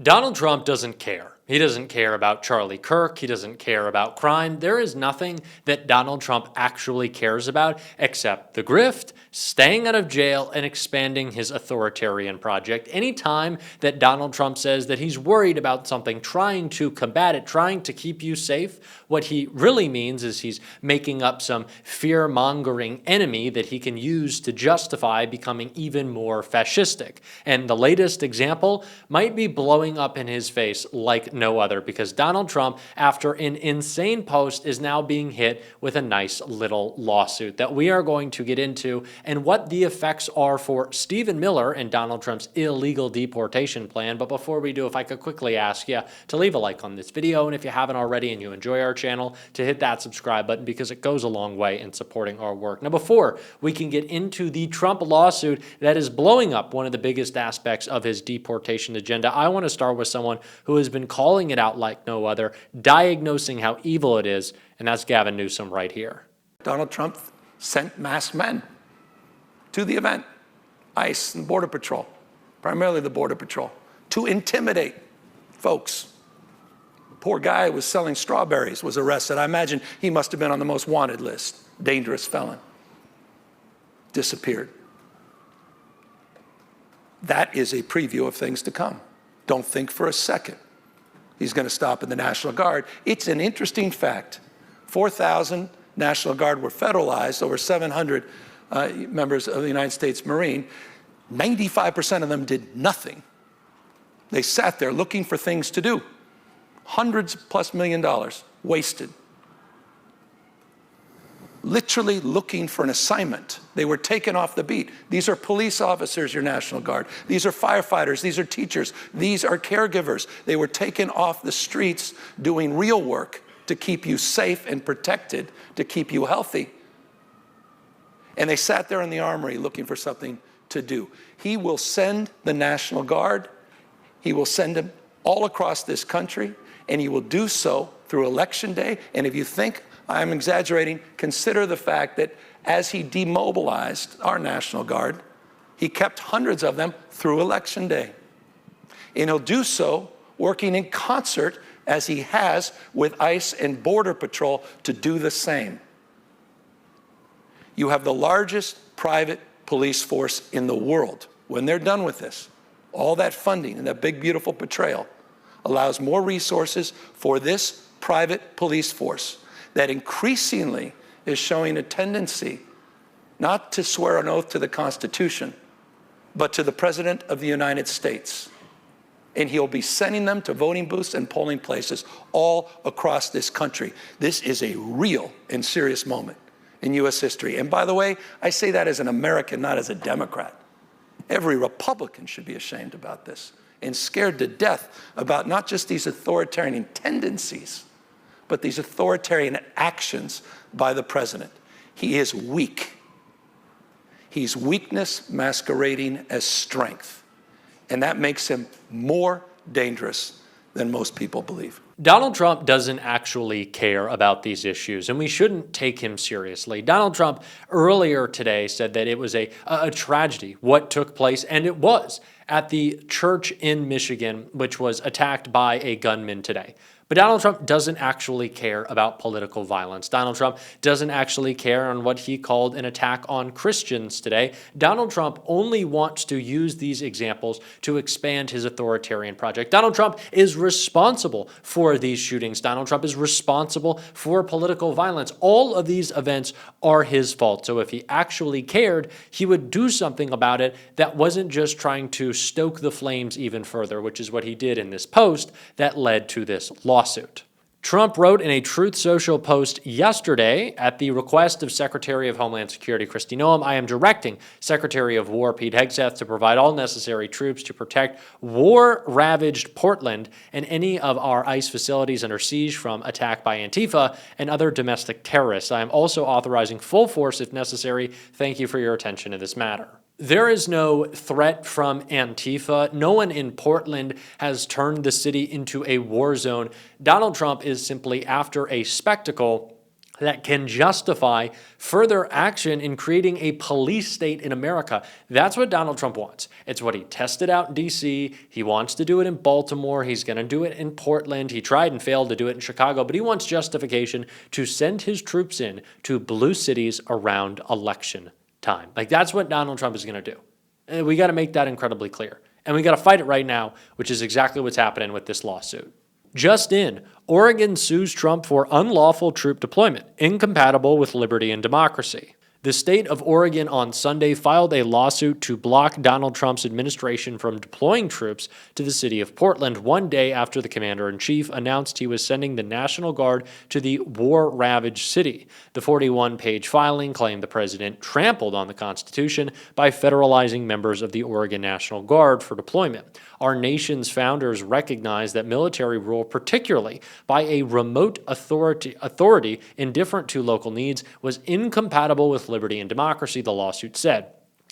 Donald Trump doesn't care. He doesn't care about Charlie Kirk. He doesn't care about crime. There is nothing that Donald Trump actually cares about except the grift, staying out of jail, and expanding his authoritarian project. Anytime that Donald Trump says that he's worried about something, trying to combat it, trying to keep you safe, what he really means is he's making up some fear-mongering enemy that he can use to justify becoming even more fascistic. And the latest example might be blowing up in his face like no other, because Donald Trump, after an insane post, is now being hit with a nice little lawsuit that we are going to get into, and what the effects are for Stephen Miller and Donald Trump's illegal deportation plan. But before we do, if I could quickly ask you to leave a like on this video, and if you haven't already and you enjoy our channel, to hit that subscribe button, because it goes a long way in supporting our work. Now, before we can get into the Trump lawsuit that is blowing up one of the biggest aspects of his deportation agenda, I want to start with someone who has been calling it out like no other, diagnosing how evil it is, and that's Gavin Newsom right here. Donald Trump sent masked men to the event, ICE and Border Patrol, primarily the Border Patrol, to intimidate folks. Poor guy was selling strawberries, was arrested. I imagine he must have been on the most wanted list. Dangerous felon. Disappeared. That is a preview of things to come. Don't think for a second he's going to stop in the National Guard. It's an interesting fact. 4,000 National Guard were federalized, over 700 members of the United States Marine. 95% of them did nothing. They sat there looking for things to do. Hundreds plus $1 million wasted. Literally looking for an assignment. They were taken off the beat. These are police officers, your National Guard. These are firefighters. These are teachers. These are caregivers. They were taken off the streets doing real work to keep you safe and protected, to keep you healthy. And they sat there in the armory looking for something to do. He will send the National Guard. He will send them all across this country, and he will do so through Election Day. And if you think I'm exaggerating, consider the fact that as he demobilized our National Guard, he kept hundreds of them through Election Day. And he'll do so working in concert, as he has with ICE and Border Patrol, to do the same. You have the largest private police force in the world. When they're done with this, all that funding and that big, beautiful portrayal allows more resources for this private police force that increasingly is showing a tendency not to swear an oath to the Constitution, but to the President of the United States. And he'll be sending them to voting booths and polling places all across this country. This is a real and serious moment in U.S. history. And by the way, I say that as an American, not as a Democrat. Every Republican should be ashamed about this and scared to death about not just these authoritarian tendencies, but these authoritarian actions by the president. He is weak. He's weakness masquerading as strength. And that makes him more dangerous than most people believe. Donald Trump doesn't actually care about these issues, and we shouldn't take him seriously. Donald Trump earlier today said that it was a tragedy what took place, and it was, at the church in Michigan, which was attacked by a gunman today. But Donald Trump doesn't actually care about political violence. Donald Trump doesn't actually care on what he called an attack on Christians today. Donald Trump only wants to use these examples to expand his authoritarian project. Donald Trump is responsible for these shootings. Donald Trump is responsible for political violence. All of these events are his fault. So if he actually cared, he would do something about it that wasn't just trying to stoke the flames even further, which is what he did in this post that led to this lawsuit. Trump wrote in a Truth Social post yesterday, at the request of Secretary of Homeland Security Kristi Noem, I am directing Secretary of War Pete Hegseth to provide all necessary troops to protect war-ravaged Portland and any of our ICE facilities under siege from attack by Antifa and other domestic terrorists. I am also authorizing full force if necessary. Thank you for your attention to this matter. There is no threat from Antifa. No one in Portland has turned the city into a war zone. Donald Trump is simply after a spectacle that can justify further action in creating a police state in America. That's what Donald Trump wants. It's what he tested out in D.C. He wants to do it in Baltimore. He's going to do it in Portland. He tried and failed to do it in Chicago, but he wants justification to send his troops in to blue cities around election time. Like, that's what Donald Trump is going to do. And we got to make that incredibly clear. And we got to fight it right now, which is exactly what's happening with this lawsuit. Just in, Oregon sues Trump for unlawful troop deployment, incompatible with liberty and democracy. The state of Oregon on Sunday filed a lawsuit to block Donald Trump's administration from deploying troops to the city of Portland 1 day after the commander-in-chief announced he was sending the National Guard to the war-ravaged city. The 41-page filing claimed the president trampled on the Constitution by federalizing members of the Oregon National Guard for deployment. Our nation's founders recognized that military rule, particularly by a remote authority indifferent to local needs, was incompatible with liberty and democracy, the lawsuit said.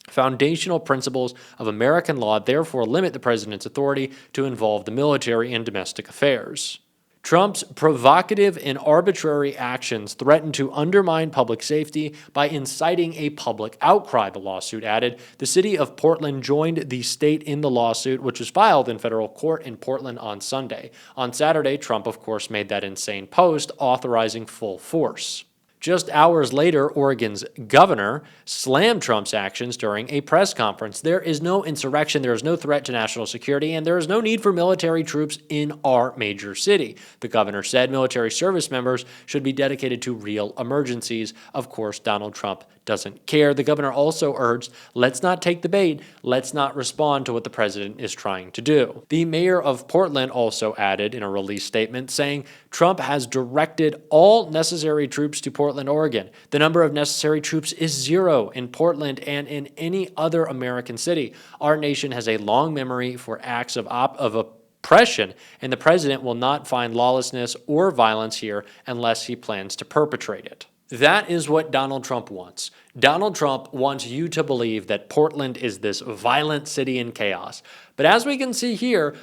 Foundational principles of American law therefore limit the president's authority to involve the military in domestic affairs. Trump's provocative and arbitrary actions threaten to undermine public safety by inciting a public outcry, the lawsuit added. The city of Portland joined the state in the lawsuit, which was filed in federal court in Portland on Sunday. On Saturday, Trump, of course, made that insane post authorizing full force. Just hours later, Oregon's governor slammed Trump's actions during a press conference. There is no insurrection, there is no threat to national security, and there is no need for military troops in our major city. The governor said military service members should be dedicated to real emergencies. Of course, Donald Trump doesn't care. The governor also urged, let's not take the bait, let's not respond to what the president is trying to do. The mayor of Portland also added in a release statement saying Trump has directed all necessary troops to Portland, Oregon. The number of necessary troops is 0 in Portland and in any other American city. Our nation has a long memory for acts of oppression, and the president will not find lawlessness or violence here unless he plans to perpetrate it. That is what Donald Trump wants. Donald Trump wants you to believe that Portland is this violent city in chaos. But as we can see here,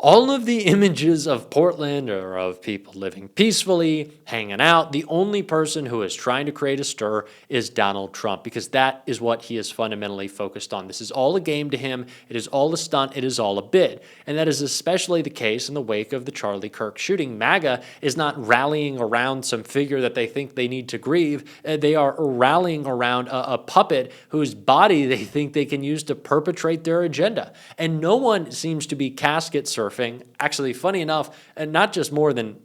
all of the images of Portland are of people living peacefully, hanging out. The only person who is trying to create a stir is Donald Trump, because that is what he is fundamentally focused on. This is all a game to him. It is all a stunt. It is all a bid. And that is especially the case in the wake of the Charlie Kirk shooting. MAGA is not rallying around some figure that they think they need to grieve. They are rallying around a puppet whose body they think they can use to perpetrate their agenda. And no one seems to be casket surfing. Actually, funny enough, and not just more than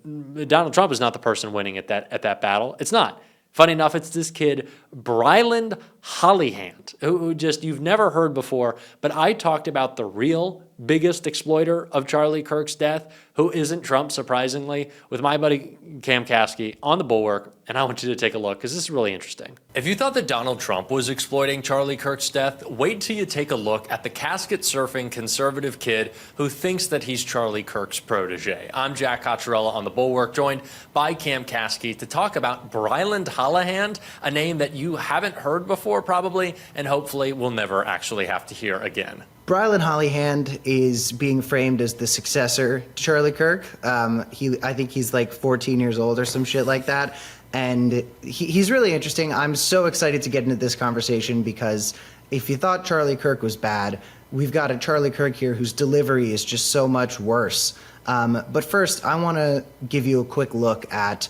Donald Trump is not the person winning at that battle. It's not. Funny enough, it's this kid, Bryland Hollyhand, who just you've never heard before, but I talked about the real biggest exploiter of Charlie Kirk's death, who isn't Trump, surprisingly, with my buddy Cam Caskey on the Bulwark, and I want you to take a look, because this is really interesting. If you thought that Donald Trump was exploiting Charlie Kirk's death, wait till you take a look at the casket-surfing conservative kid who thinks that he's Charlie Kirk's protege. I'm Jack Cocchiarella on the Bulwark, joined by Cam Caskey to talk about Bryland Hollyhand, a name that you haven't heard before probably, and hopefully will never actually have to hear again. Bryland Hollyhand is being framed as the successor to Charlie Kirk. I think he's like 14 years old or some shit like that. And he's really interesting. I'm so excited to get into this conversation because if you thought Charlie Kirk was bad, we've got a Charlie Kirk here whose delivery is just so much worse. But first, I want to give you a quick look at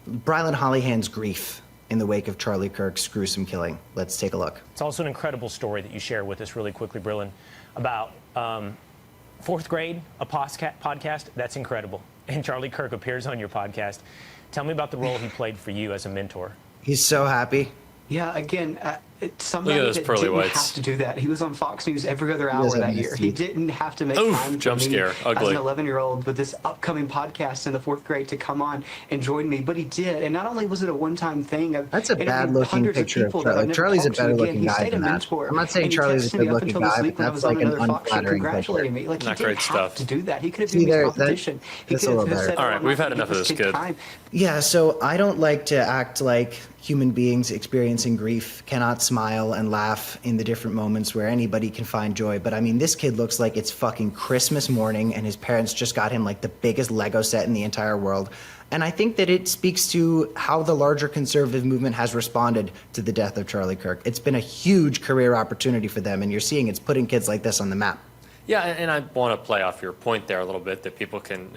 Bryland Hollyhand's grief in the wake of Charlie Kirk's gruesome killing. Let's take a look. It's also an incredible story that you share with us really quickly, Bryland, about fourth grade, a podcast. That's incredible. And Charlie Kirk appears on your podcast. Tell me about the role he played for you as a mentor. He's so happy. Yeah, again, somebody that didn't have to do that. He was on Fox News every other hour that year. He didn't have to make time for me as an 11-year-old with this upcoming podcast in the fourth grade to come on and join me. But he did. And not only was it a one-time thing. That's a bad-looking picture of Charlie. Charlie's a better-looking guy than that. I'm not saying Charlie's a good-looking guy, but that's like an unflattering picture. Like, he didn't have to do that. He could have been in competition. He could have said, all right, we've had enough of this, kid. Yeah, so I don't like to act like human beings experiencing grief cannot smile and laugh in the different moments where anybody can find joy. But I mean, this kid looks like it's fucking Christmas morning and his parents just got him like the biggest Lego set in the entire world. And I think that it speaks to how the larger conservative movement has responded to the death of Charlie Kirk. It's been a huge career opportunity for them, and you're seeing it's putting kids like this on the map. Yeah, and I want to play off your point there a little bit that people can,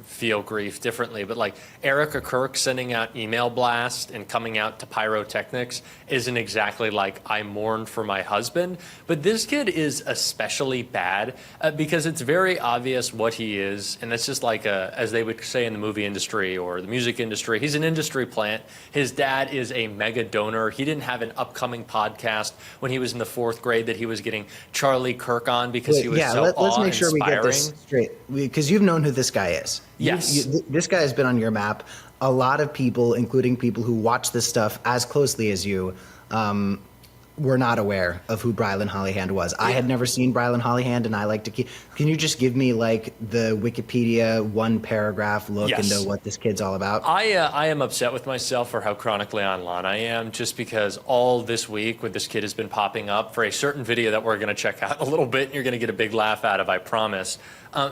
feel grief differently. But like Erica Kirk sending out email blasts and coming out to pyrotechnics isn't exactly like I mourned for my husband. But this kid is especially bad because it's very obvious what he is. And that's just like, as they would say in the movie industry or the music industry, he's an industry plant. His dad is a mega donor. He didn't have an upcoming podcast when he was in the 4th grade that he was getting Charlie Kirk on because let's make sure we get this straight, because you've known who this guy is. Yes. This guy has been on your map. A lot of people, including people who watch this stuff as closely as you, were not aware of who Brylan Hollyhand was. I had never seen Brylan Hollyhand, and I like to keep... Can you just give me like the Wikipedia 1-paragraph look into what this kid's all about? I am upset with myself for how chronically online I am, just because all this week when this kid has been popping up for a certain video that we're going to check out a little bit, and you're going to get a big laugh out of, I promise.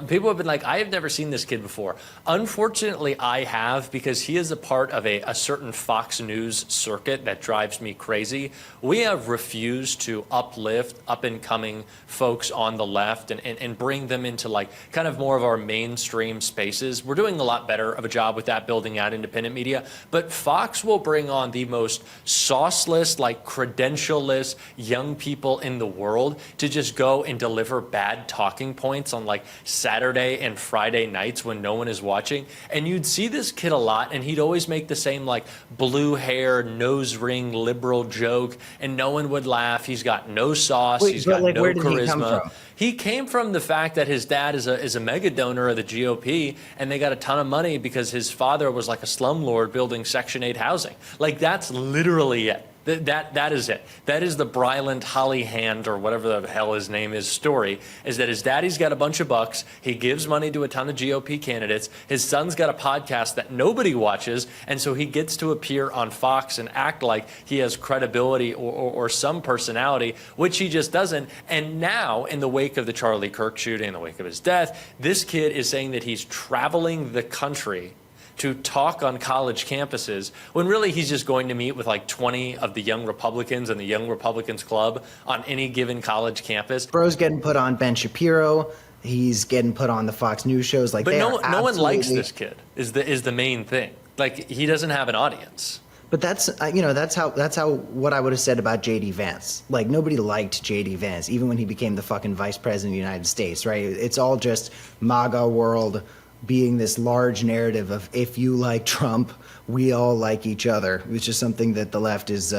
People have been like, I have never seen this kid before. Unfortunately, I have, because he is a part of a certain Fox News circuit that drives me crazy. We have refused to uplift up-and-coming folks on the left and bring them into like kind of more of our mainstream spaces. We're doing a lot better of a job with that, building out independent media. But Fox will bring on the most sauceless, like credentialless young people in the world to just go and deliver bad talking points on like Saturday and Friday nights when no one is watching. And you'd see this kid a lot, and he'd always make the same like blue hair, nose ring, liberal joke, and no one would laugh. He's got no sauce. He's got no charisma. He came from the fact that his dad is a mega donor of the GOP, and they got a ton of money because his father was like a slumlord building Section 8 housing. Like, that's literally it. That is it. That is the Brylan Hollyhand, or whatever the hell his name is, story, is that his daddy's got a bunch of bucks. He gives money to a ton of GOP candidates. His son's got a podcast that nobody watches, and so he gets to appear on Fox and act like he has credibility or some personality, which he just doesn't. And now, in the wake of the Charlie Kirk shooting, in the wake of his death, this kid is saying that he's traveling the country to talk on college campuses, when really he's just going to meet with like 20 of the young Republicans in the Young Republicans Club on any given college campus. Bro's getting put on Ben Shapiro. He's getting put on the Fox News shows. Like, but no one likes this kid. Is the main thing. Like, he doesn't have an audience. But that's how what I would have said about J.D. Vance. Like, nobody liked J.D. Vance, even when he became the fucking vice president of the United States, right? It's all just MAGA world being this large narrative of, if you like Trump, we all like each other, which is something that the left is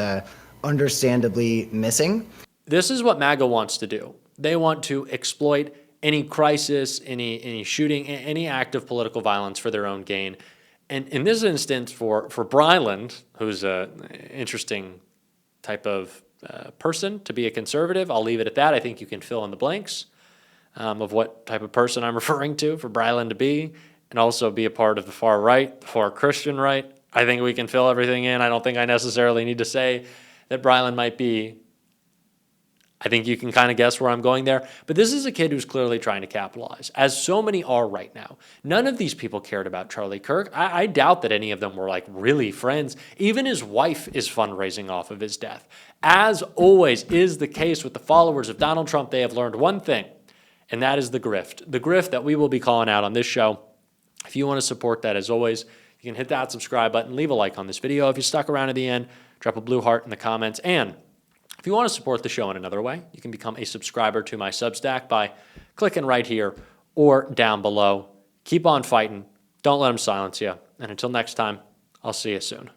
understandably missing. This is what MAGA wants to do. They want to exploit any crisis, any shooting, any act of political violence for their own gain. And in this instance, for Bryland, who's an interesting type of person to be a conservative, I'll leave it at that. I think you can fill in the blanks of what type of person I'm referring to for Bryland to be, and also be a part of the far right, the far Christian right. I think we can fill everything in. I don't think I necessarily need to say that Bryland might be. I think you can kind of guess where I'm going there. But this is a kid who's clearly trying to capitalize, as so many are right now. None of these people cared about Charlie Kirk. I doubt that any of them were like really friends. Even his wife is fundraising off of his death. As always is the case with the followers of Donald Trump, they have learned one thing, and that is the grift that we will be calling out on this show. If you want to support that, as always, you can hit that subscribe button, leave a like on this video. If you stuck around to the end, drop a blue heart in the comments. And if you want to support the show in another way, you can become a subscriber to my Substack by clicking right here or down below. Keep on fighting. Don't let them silence you. And until next time, I'll see you soon.